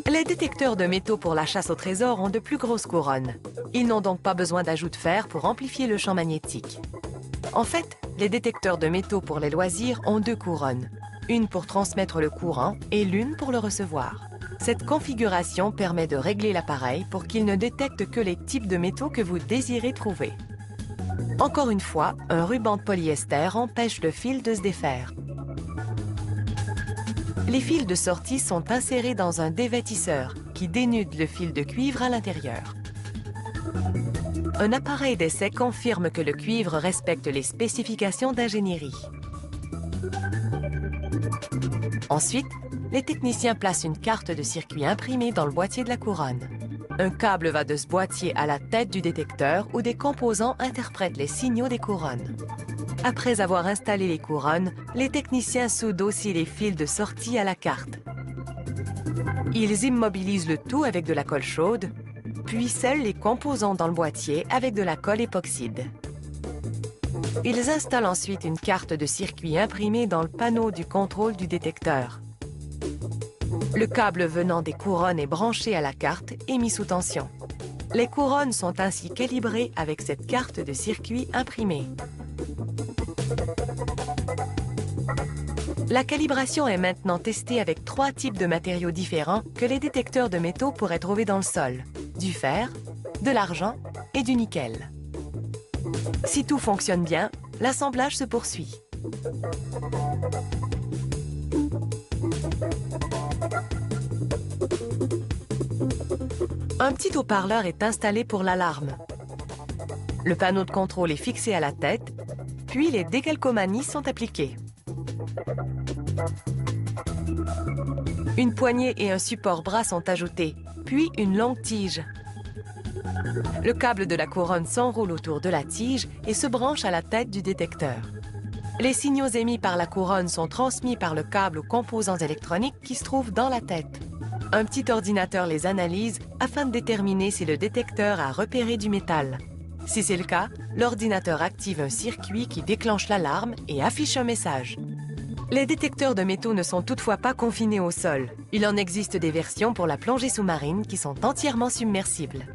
Les détecteurs de métaux pour la chasse au trésor ont de plus grosses couronnes. Ils n'ont donc pas besoin d'ajout de fer pour amplifier le champ magnétique. En fait, les détecteurs de métaux pour les loisirs ont deux couronnes, une pour transmettre le courant et l'une pour le recevoir. Cette configuration permet de régler l'appareil pour qu'il ne détecte que les types de métaux que vous désirez trouver. Encore une fois, un ruban de polyester empêche le fil de se défaire. Les fils de sortie sont insérés dans un dévêtisseur qui dénude le fil de cuivre à l'intérieur. Un appareil d'essai confirme que le cuivre respecte les spécifications d'ingénierie. Ensuite, les techniciens placent une carte de circuit imprimée dans le boîtier de la couronne. Un câble va de ce boîtier à la tête du détecteur où des composants interprètent les signaux des couronnes. Après avoir installé les couronnes, les techniciens soudent aussi les fils de sortie à la carte. Ils immobilisent le tout avec de la colle chaude, puis scellent les composants dans le boîtier avec de la colle époxyde. Ils installent ensuite une carte de circuit imprimée dans le panneau du contrôle du détecteur. Le câble venant des couronnes est branché à la carte et mis sous tension. Les couronnes sont ainsi calibrées avec cette carte de circuit imprimée. La calibration est maintenant testée avec 3 types de matériaux différents que les détecteurs de métaux pourraient trouver dans le sol: du fer, de l'argent et du nickel. Si tout fonctionne bien, l'assemblage se poursuit. Un petit haut-parleur est installé pour l'alarme. Le panneau de contrôle est fixé à la tête, puis les décalcomanies sont appliquées. Une poignée et un support bras sont ajoutés, puis une longue tige. Le câble de la couronne s'enroule autour de la tige et se branche à la tête du détecteur. Les signaux émis par la couronne sont transmis par le câble aux composants électroniques qui se trouvent dans la tête. Un petit ordinateur les analyse afin de déterminer si le détecteur a repéré du métal. Si c'est le cas, l'ordinateur active un circuit qui déclenche l'alarme et affiche un message. Les détecteurs de métaux ne sont toutefois pas confinés au sol. Il en existe des versions pour la plongée sous-marine qui sont entièrement submersibles.